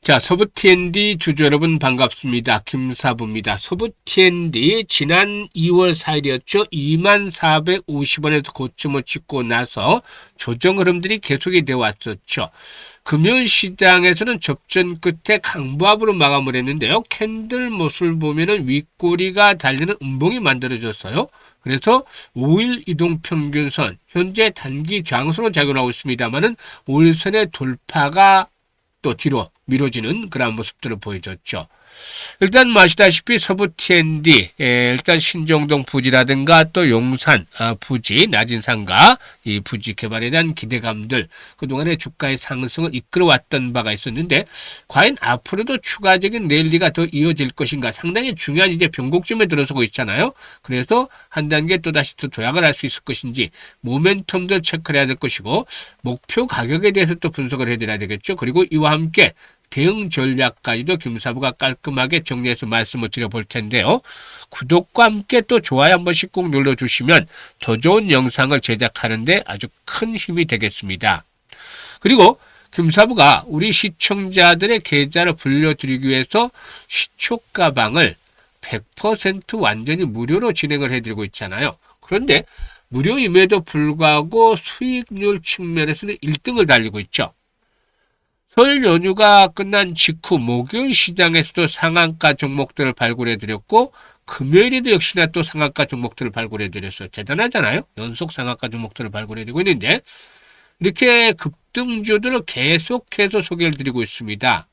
자, 소부 T&D 주주 여러분 반갑습니다. 김사부입니다. 소부 T&D 지난 2월 4일이었죠. 2450원에서 고점을 찍고 나서 조정 흐름들이 계속이 되어 왔었죠. 금요일 시장에서는 접전 끝에 강보합으로 마감을 했는데요. 캔들 모습을 보면은 윗꼬리가 달리는 음봉이 만들어졌어요. 그래서 5일 이동평균선 현재 단기 저항선으로 작용하고 있습니다만은 5일선의 돌파가 또 뒤로 미뤄지는 그런 모습들을 보여줬죠. 일단 아시다시피 서부 T&D 일단 신정동 부지라든가 또 용산 부지 낮은 상가 이 부지 개발에 대한 기대감들 그동안의 주가의 상승을 이끌어왔던 바가 있었는데 과연 앞으로도 추가적인 랠리가 더 이어질 것인가 상당히 중요한 이제 변곡점에 들어서고 있잖아요. 그래서 한 단계 또다시 또 도약을 할 수 있을 것인지 모멘텀들 체크를 해야 될 것이고 목표 가격에 대해서 또 분석을 해드려야 되겠죠. 그리고 이와 함께 대응 전략까지도 김사부가 깔끔하게 정리해서 말씀을 드려볼 텐데요. 구독과 함께 또 좋아요 한 번씩 꼭 눌러주시면 더 좋은 영상을 제작하는데 아주 큰 힘이 되겠습니다. 그리고 김사부가 우리 시청자들의 계좌를 불려드리기 위해서 시초가방을 100% 완전히 무료로 진행을 해드리고 있잖아요. 그런데 무료임에도 불구하고 수익률 측면에서는 1등을 달리고 있죠. 설 연휴가 끝난 직후 목요일 시장에서도 상한가 종목들을 발굴해드렸고 금요일에도 역시나 또 상한가 종목들을 발굴해드렸어요. 대단하잖아요. 연속 상한가 종목들을 발굴해드리고 있는데 이렇게 급등주들을 계속해서 소개를 드리고 있습니다.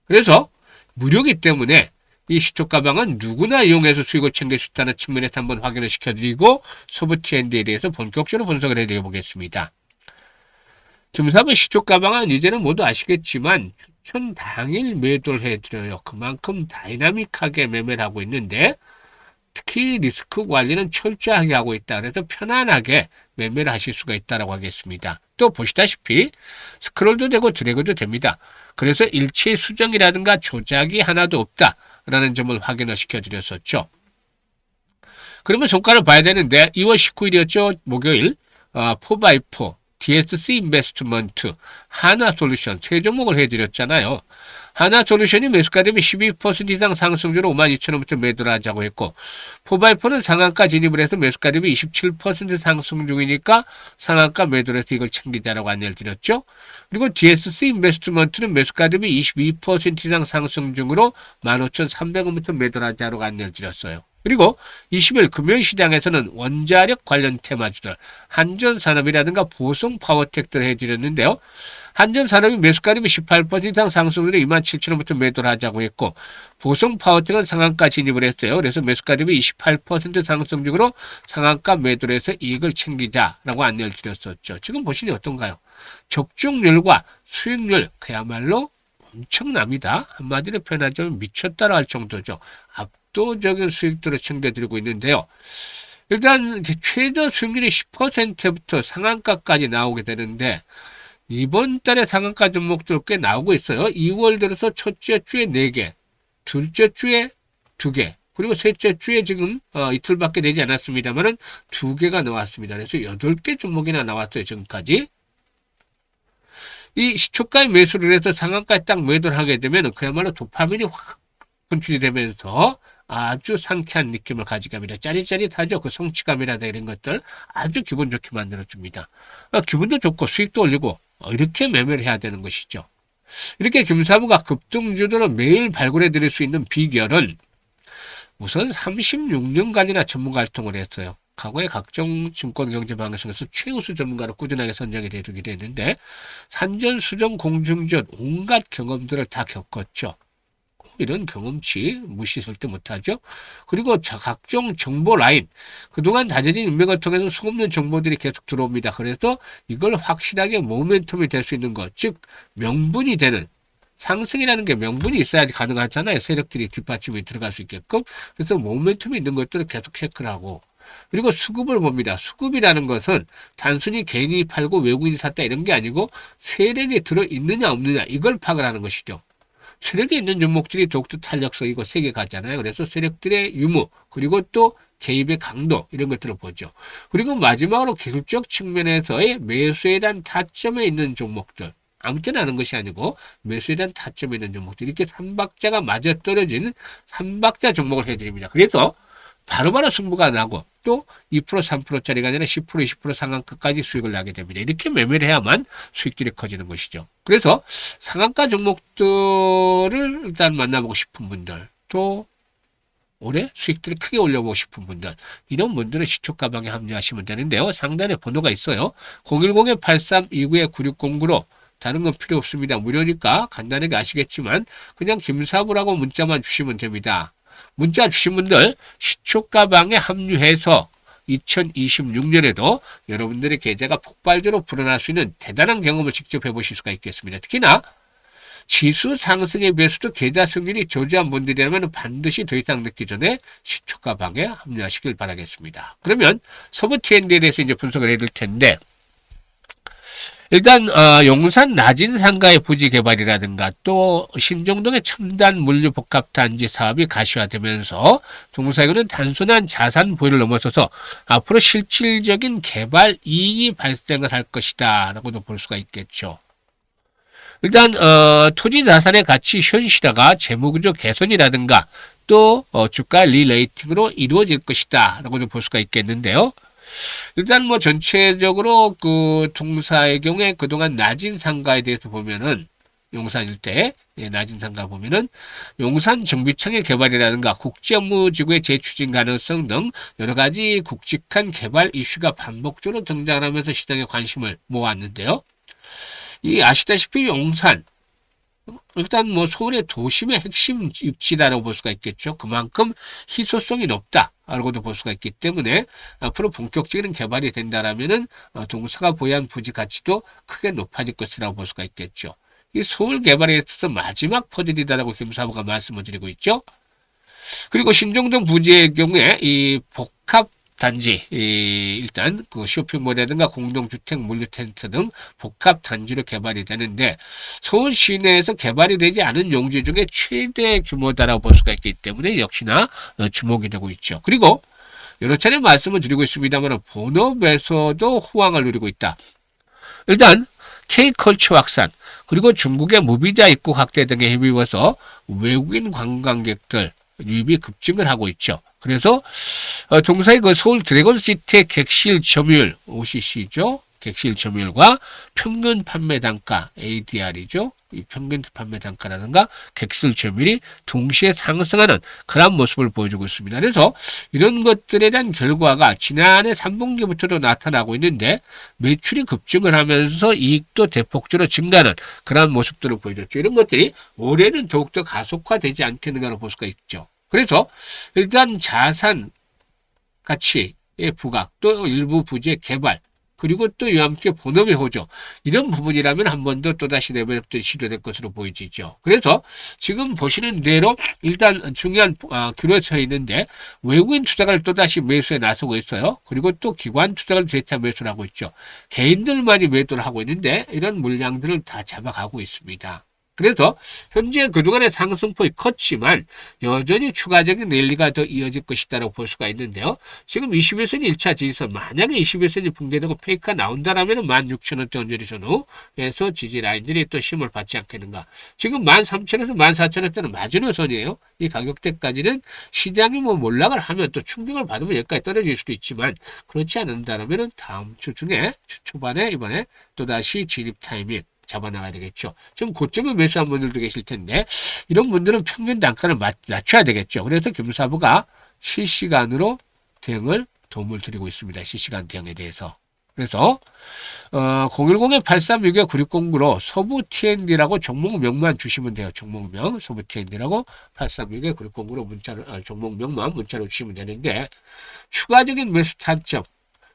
그래서 무료이기 때문에 이 시초가방은 누구나 이용해서 수익을 챙길 수 있다는 측면에서 한번 확인을 시켜드리고 소부 T&D에 대해서 본격적으로 분석을 해드려 보겠습니다. 김사부 시초가방은 이제는 모두 아시겠지만 추천 당일 매도를 해드려요. 그만큼 다이나믹하게 매매를 하고 있는데 특히 리스크 관리는 철저하게 하고 있다. 그래서 편안하게 매매를 하실 수가 있다고 하겠습니다. 또 보시다시피 스크롤도 되고 드래그도 됩니다. 그래서 일체 수정이라든가 조작이 하나도 없다라는 점을 확인을 시켜드렸었죠. 그러면 종가를 봐야 되는데 2월 19일이었죠. 목요일 4x4 DSC 인베스트먼트, 하나솔루션 세 종목을 해드렸잖아요. 하나솔루션이 매수가 대비 12% 이상 상승률로 52,000원부터 매도를 하자고 했고 4x4는 상한가 진입을 해서 매수가 대비 27% 상승 중이니까 상한가 매도를 해서 이걸 챙기자라고 안내를 드렸죠. 그리고 DSC 인베스트먼트는 매수가 대비 22% 이상 상승 중으로 15,300원부터 매도를 하자고 안내를 드렸어요. 그리고 20일 금요일 시장에서는 원자력 관련 테마주들 한전산업이라든가 보성파워텍들 해드렸는데요. 한전산업이 매수가 대비 18% 이상 상승률에 27,000원부터 매도를 하자고 했고 보성파워텍은 상한가 진입을 했어요. 그래서 매수가 대비 28% 상승 중으로 상한가 매도를 해서 이익을 챙기자라고 안내를 드렸었죠. 지금 보시니 어떤가요? 적중률과 수익률 그야말로 엄청납니다. 한마디로 표현하자면 미쳤다라 할 정도죠. 압도적인 수익들을 챙겨드리고 있는데요. 일단 최저 수익률이 10%부터 상한가까지 나오게 되는데 이번 달에 상한가 종목들 꽤 나오고 있어요. 2월 들어서 첫째 주에 4개, 둘째 주에 2개, 그리고 셋째 주에 지금 이틀밖에 되지 않았습니다만 2개가 나왔습니다. 그래서 8개 종목이나 나왔어요. 지금까지. 이 시초가에 매수를 해서 상한가에 딱 매도를 하게 되면 그야말로 도파민이 확 분출이 되면서 아주 상쾌한 느낌을 가지게 합니다. 짜릿짜릿하죠. 그 성취감이라든가 이런 것들 아주 기분 좋게 만들어줍니다. 기분도 좋고 수익도 올리고 이렇게 매매를 해야 되는 것이죠. 이렇게 김사부가 급등주들을 매일 발굴해 드릴 수 있는 비결은 우선 36년간이나 전문가 활동을 했어요. 과거에 각종 증권경제방송에서 최우수 전문가로 꾸준하게 선정이 되기도 했는데 산전수전 공중전 온갖 경험들을 다 겪었죠. 이런 경험치 무시 절대 못하죠. 그리고 각종 정보 라인 그동안 다져진 인맥을 통해서 소없는 정보들이 계속 들어옵니다. 그래서 이걸 확실하게 모멘텀이 될 수 있는 것, 즉 명분이 되는 상승이라는 게 명분이 있어야지 가능하잖아요. 세력들이 뒷받침이 들어갈 수 있게끔. 그래서 모멘텀이 있는 것들을 계속 체크를 하고 그리고 수급을 봅니다. 수급이라는 것은 단순히 개인이 팔고 외국인이 샀다 이런 게 아니고 세력이 들어있느냐 없느냐 이걸 파악을 하는 것이죠. 세력이 있는 종목들이 더욱더 탄력성이고 세게 가잖아요. 그래서 세력들의 유무 그리고 또 개입의 강도 이런 것들을 보죠. 그리고 마지막으로 기술적 측면에서의 매수에 대한 타점에 있는 종목들 아무 때나 하는 것이 아니고 매수에 대한 타점이 있는 종목들 이렇게 3박자가 맞아 떨어지는 3박자 종목을 해드립니다. 그래서 바로바로 승부가 나고 또 2% 3%짜리가 아니라 10% 20% 상한가까지 수익을 나게 됩니다. 이렇게 매매를 해야만 수익들이 커지는 것이죠. 그래서 상한가 종목들을 일단 만나보고 싶은 분들 또 올해 수익들을 크게 올려보고 싶은 분들 이런 분들은 시초가방에 합류하시면 되는데요. 상단에 번호가 있어요. 010-8329-9609로 다른 건 필요 없습니다. 무료니까 간단하게 아시겠지만 그냥 김사부라고 문자만 주시면 됩니다. 문자 주신 분들 시초가방에 합류해서 2026년에도 여러분들의 계좌가 폭발적으로 불어날 수 있는 대단한 경험을 직접 해보실 수가 있겠습니다. 특히나 지수 상승에 비해서도 계좌 수익률이 저조한 분들이라면 반드시 더 이상 늦기 전에 시초가방에 합류하시길 바라겠습니다. 그러면 서부 T&D에 대해서 이제 분석을 해드릴 텐데 일단 용산 낮은 상가의 부지 개발이라든가 또 신정동의 첨단 물류 복합 단지 사업이 가시화되면서 동사이거는 단순한 자산 보유를 넘어서서 앞으로 실질적인 개발 이익이 발생을 할 것이다 라고도 볼 수가 있겠죠. 일단 토지 자산의 가치 현실화가 재무구조 개선이라든가 또 주가 리레이팅으로 이루어질 것이다 라고도 볼 수가 있겠는데요. 일단 뭐 전체적으로 그 동사의 경우에 그동안 낮은 상가에 대해서 보면은 용산 일대 낮은 상가 보면은 용산 정비청의 개발이라든가 국제 업무지구의 재추진 가능성 등 여러 가지 굵직한 개발 이슈가 반복적으로 등장하면서 시장의 관심을 모았는데요. 이 아시다시피 용산 일단 뭐 서울의 도심의 핵심 입지다라고 볼 수가 있겠죠. 그만큼 희소성이 높다라고도 볼 수가 있기 때문에 앞으로 본격적인 개발이 된다라면은 동사가 보유한 부지 가치도 크게 높아질 것이라고 볼 수가 있겠죠. 이 서울 개발에 있어서 마지막 퍼즐이다라고 김사부가 말씀을 드리고 있죠. 그리고 신정동 부지의 경우에 이 복합 단지 일단 그 쇼핑몰이라든가 공동주택 물류 텐트 등 복합 단지로 개발이 되는데 서울 시내에서 개발이 되지 않은 용지 중에 최대 규모다라고 볼 수가 있기 때문에 역시나 주목이 되고 있죠. 그리고 여러 차례 말씀을 드리고 있습니다만 본업에서도 호황을 누리고 있다. 일단 K컬처 확산 그리고 중국의 무비자 입국 확대 등에 힘입어서 외국인 관광객들 유입이 급증을 하고 있죠. 그래서 동사의 그 서울 드래곤시티의 객실 점유율 OCC죠. 객실 점유율과 평균 판매 단가 ADR이죠. 이 평균 판매 단가라든가 객실 점유율이 동시에 상승하는 그런 모습을 보여주고 있습니다. 그래서 이런 것들에 대한 결과가 지난해 3분기부터도 나타나고 있는데 매출이 급증을 하면서 이익도 대폭적으로 증가하는 그런 모습들을 보여줬죠. 이런 것들이 올해는 더욱더 가속화되지 않겠는가로 볼 수가 있죠. 그래서 일단 자산 가치의 부각, 또 일부 부지의 개발, 그리고 또 이와 함께 본업의 호조 이런 부분이라면 한 번 더 또다시 레벨업들이 시도될 것으로 보이지죠. 그래서 지금 보시는 대로 일단 중요한 규로에 서 있는데 외국인 투자가를 또다시 매수에 나서고 있어요. 그리고 또 기관 투자가를 재차 매수를 하고 있죠. 개인들만이 매도를 하고 있는데 이런 물량들을 다 잡아가고 있습니다. 그래서 현재 그동안의 상승폭이 컸지만 여전히 추가적인 랠리가 더 이어질 것이다라고 볼 수가 있는데요. 지금 21선이 1차 지지선 만약에 21선이 붕괴되고 페이크가 나온다라면 16,000원대 언저리 선후에서 지지 라인들이 또 힘을 받지 않겠는가. 지금 13,000원에서 14,000원대는 마지노선이에요. 이 가격대까지는 시장이 뭐 몰락을 하면 또 충격을 받으면 여기까지 떨어질 수도 있지만 그렇지 않는다라면 다음 주 중에 주 초반에 이번에 또다시 진입 타이밍 잡아나가야 되겠죠. 좀 고점에 매수한 분들도 계실 텐데 이런 분들은 평균 단가를 낮춰야 되겠죠. 그래서 금사부가 실시간으로 대응을 도움을 드리고 있습니다. 실시간 대응에 대해서. 그래서 010-8361-9609로 서부 T&D라고 종목명만 주시면 돼요. 종목명 서부 T&D라고 8361-9609로 문자를 종목명만 문자로 주시면 되는데 추가적인 매수 타점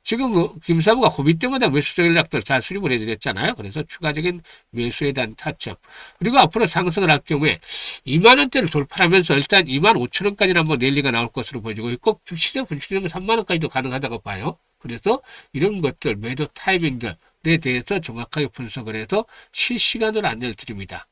지금 김사부가 고비 때마다 매수 전략들 잘 수립을 해드렸잖아요. 그래서 추가적인 매수에 대한 타점. 그리고 앞으로 상승을 할 경우에 2만원대를 돌파하면서 일단 25,000원까지는 한번 랠리가 나올 것으로 보여지고 있고 시장 분출되면 3만원까지도 가능하다고 봐요. 그래서 이런 것들 매도 타이밍들에 대해서 정확하게 분석을 해서 실시간으로 안내를 드립니다.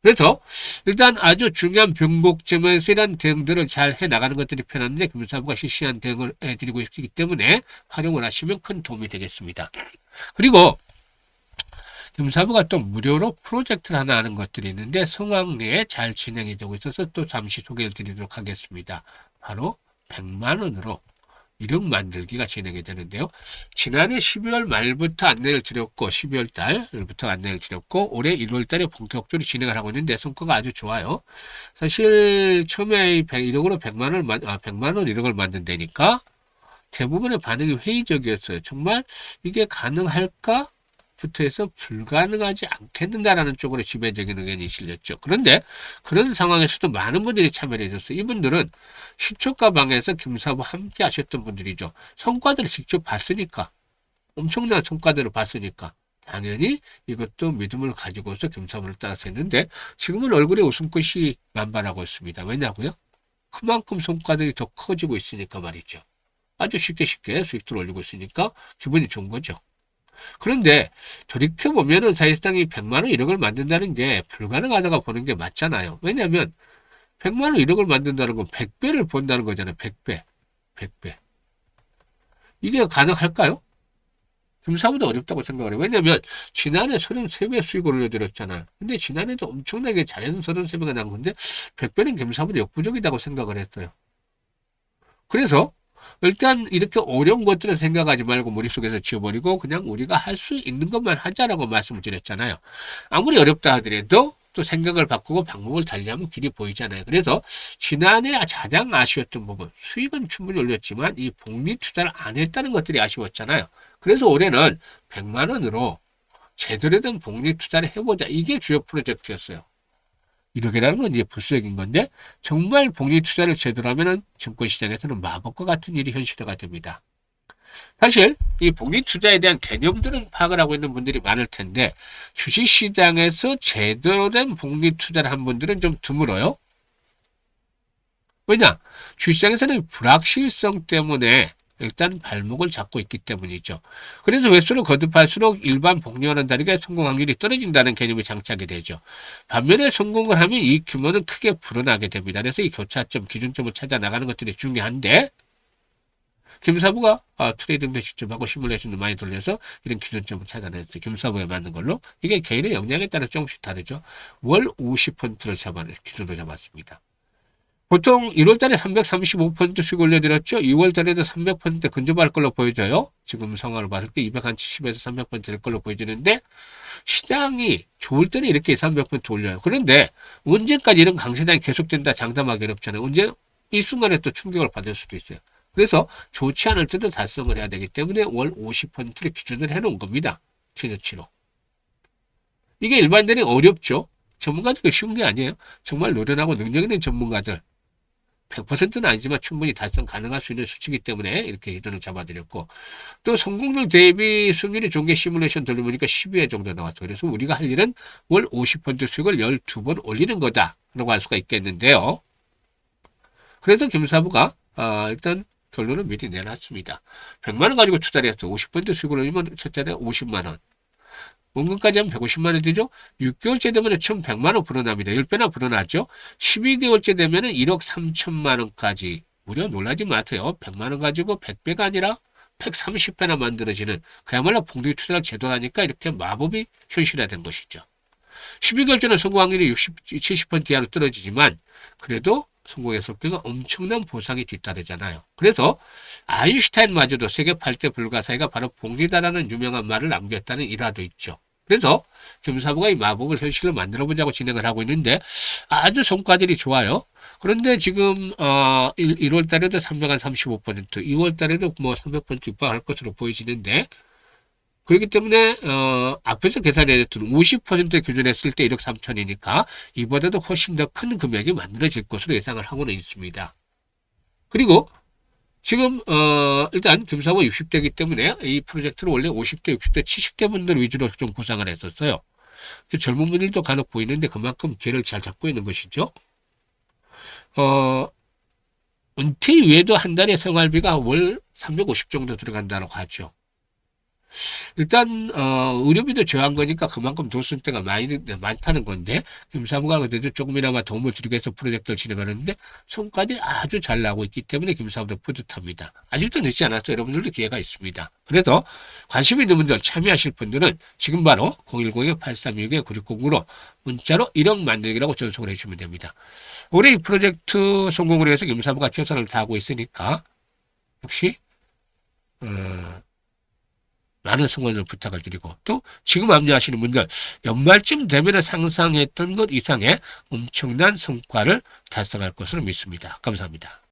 그래서 일단 아주 중요한 변곡점에서 이런 대응들을 잘 해나가는 것들이 편한데 금사부가 실시간 대응을 해드리고 있기 때문에 활용을 하시면 큰 도움이 되겠습니다. 그리고 금사부가 또 무료로 프로젝트를 하나 하는 것들이 있는데 성황리에 잘 진행이 되고 있어서 또 잠시 소개를 드리도록 하겠습니다. 바로 100만 원으로 이력 만들기가 진행이 되는데요. 지난해 12월 말부터 안내를 드렸고 12월 달부터 안내를 드렸고 올해 1월 달에 본격적으로 진행을 하고 있는데 성과가 아주 좋아요. 사실 처음에 1억으로 100만 원 이력을 만든다니까 대부분의 반응이 회의적이었어요. 정말 이게 가능할까? 부터 해서 불가능하지 않겠는가라는 쪽으로 지배적인 의견이 실렸죠. 그런데 그런 상황에서도 많은 분들이 참여를 해줬어요. 이분들은 시초가방에서 김사부 함께 하셨던 분들이죠. 성과들을 직접 봤으니까 엄청난 성과들을 봤으니까 당연히 이것도 믿음을 가지고서 김사부를 따라서 했는데 지금은 얼굴에 웃음꽃이 만발하고 있습니다. 왜냐고요? 그만큼 성과들이 더 커지고 있으니까 말이죠. 아주 쉽게 수익들을 올리고 있으니까 기분이 좋은 거죠. 그런데 돌이켜보면은 사실상 이 100만 원 1억을 만든다는 게 불가능하다고 보는 게 맞잖아요. 왜냐하면 100만 원 1억을 만든다는 건 100배를 본다는 거잖아요. 100배. 100배. 이게 가능할까요? 금사보다 어렵다고 생각을 해요. 왜냐면 지난해 33배 수익을 올려드렸잖아요. 근데 지난해도 엄청나게 잘해서 33배가 난 건데 100배는 금사보다 역부족이라고 생각을 했어요. 그래서 일단 이렇게 어려운 것들은 생각하지 말고 머릿속에서 지워버리고 그냥 우리가 할 수 있는 것만 하자라고 말씀을 드렸잖아요. 아무리 어렵다 하더라도 또 생각을 바꾸고 방법을 달리하면 길이 보이잖아요. 그래서 지난해 가장 아쉬웠던 부분, 수익은 충분히 올렸지만 이 복리 투자를 안 했다는 것들이 아쉬웠잖아요. 그래서 올해는 100만 원으로 제대로 된 복리 투자를 해보자. 이게 주요 프로젝트였어요. 1억이라는 건 이제 불수익인 건데 정말 복리 투자를 제대로 하면은 증권시장에서는 마법과 같은 일이 현실화가 됩니다. 사실 이 복리 투자에 대한 개념들은 파악을 하고 있는 분들이 많을 텐데 주식시장에서 제대로 된 복리 투자를 한 분들은 좀 드물어요. 왜냐? 주식시장에서는 불확실성 때문에 일단 발목을 잡고 있기 때문이죠. 그래서 횟수를 거듭할수록 일반 복리와는 다르게 성공 확률이 떨어진다는 개념이 장착이 되죠. 반면에 성공을 하면 이 규모는 크게 불어나게 됩니다. 그래서 이 교차점, 기준점을 찾아 나가는 것들이 중요한데 김사부가 트레이딩도 직접 하고 시뮬레이션도 많이 돌려서 이런 기준점을 찾아냈어요. 김사부에 맞는 걸로. 이게 개인의 역량에 따라 조금씩 다르죠. 월 50%를 기준으로 잡았습니다. 보통 1월달에 335% 수익 올려드렸죠. 2월달에도 300% 근접할 걸로 보여져요. 지금 상황을 봤을 때 270에서 300%될 걸로 보여지는데 시장이 좋을 때는 이렇게 300% 올려요. 그런데 언제까지 이런 강세장이 계속된다 장담하기 어렵잖아요. 언제 일순간에 또 충격을 받을 수도 있어요. 그래서 좋지 않을 때도 달성을 해야 되기 때문에 월 50%를 기준을 해놓은 겁니다. 최저치로. 이게 일반인들이 어렵죠. 전문가들이 쉬운 게 아니에요. 정말 노련하고 능력 있는 전문가들 100%는 아니지만 충분히 달성 가능할 수 있는 수치이기 때문에 이렇게 기준을 잡아드렸고 또 성공률 대비 수익률이 좋은 게 시뮬레이션 돌려보니까 12회 정도 나왔어요. 그래서 우리가 할 일은 월 50% 수익을 12번 올리는 거다라고 할 수가 있겠는데요. 그래서 김사부가 일단 결론을 미리 내놨습니다. 100만 원 가지고 투자를 했어. 50% 수익을 올리면 첫째는 50만 원. 원금까지 하면 150만 원 되죠. 6개월째 되면 1100만 원 불어납니다. 10배나 불어나죠. 12개월째 되면 1억 3천만 원까지. 무려 놀라지 마세요. 100만 원 가지고 100배가 아니라 130배나 만들어지는 그야말로 복리 투자를 제대로 하니까 이렇게 마법이 현실화된 것이죠. 12개월째는 성공 확률이 70% 이하로 떨어지지만 그래도 성공의 속도가 엄청난 보상이 뒤따르잖아요. 그래서 아인슈타인마저도 세계 8대 불가사의가 바로 복리다라는 유명한 말을 남겼다는 일화도 있죠. 그래서 김사부가 이 마법을 현실로 만들어보자고 진행을 하고 있는데 아주 성과들이 좋아요. 그런데 지금 1월 달에도 335%, 2월 달에도 뭐 300% 육박할 것으로 보여지는데 그렇기 때문에 앞에서 계산했던 50% 기준했을 때 1억 3천이니까 이보다도 훨씬 더 큰 금액이 만들어질 것으로 예상을 하고는 있습니다. 그리고 지금 일단 김사부 60대이기 때문에 이 프로젝트를 원래 50대, 60대, 70대 분들 위주로 좀 구상을 했었어요. 젊은 분들도 간혹 보이는데 그만큼 기회를 잘 잡고 있는 것이죠. 은퇴 이후에도 한 달에 생활비가 월 350 정도 들어간다고 하죠. 일단 의료비도 저한 거니까 그만큼 돈 쓸 때가 많다는 건데 김사부가 그래도 조금이나마 도움을 드리기 위해서 프로젝트를 진행하는데 성과들이 아주 잘 나오고 있기 때문에 김사부도 뿌듯합니다. 아직도 늦지 않았어요. 여러분들도 기회가 있습니다. 그래서 관심 있는 분들 참여하실 분들은 지금 바로 010-8362-9609로 문자로 1억 만들기라고 전송을 해주시면 됩니다. 올해 이 프로젝트 성공을 위해서 김사부가 최선을 다하고 있으니까 역시 많은 성원을 부탁을 드리고 또 지금 압류하시는 분들 연말쯤 되면 상상했던 것 이상의 엄청난 성과를 달성할 것으로 믿습니다. 감사합니다.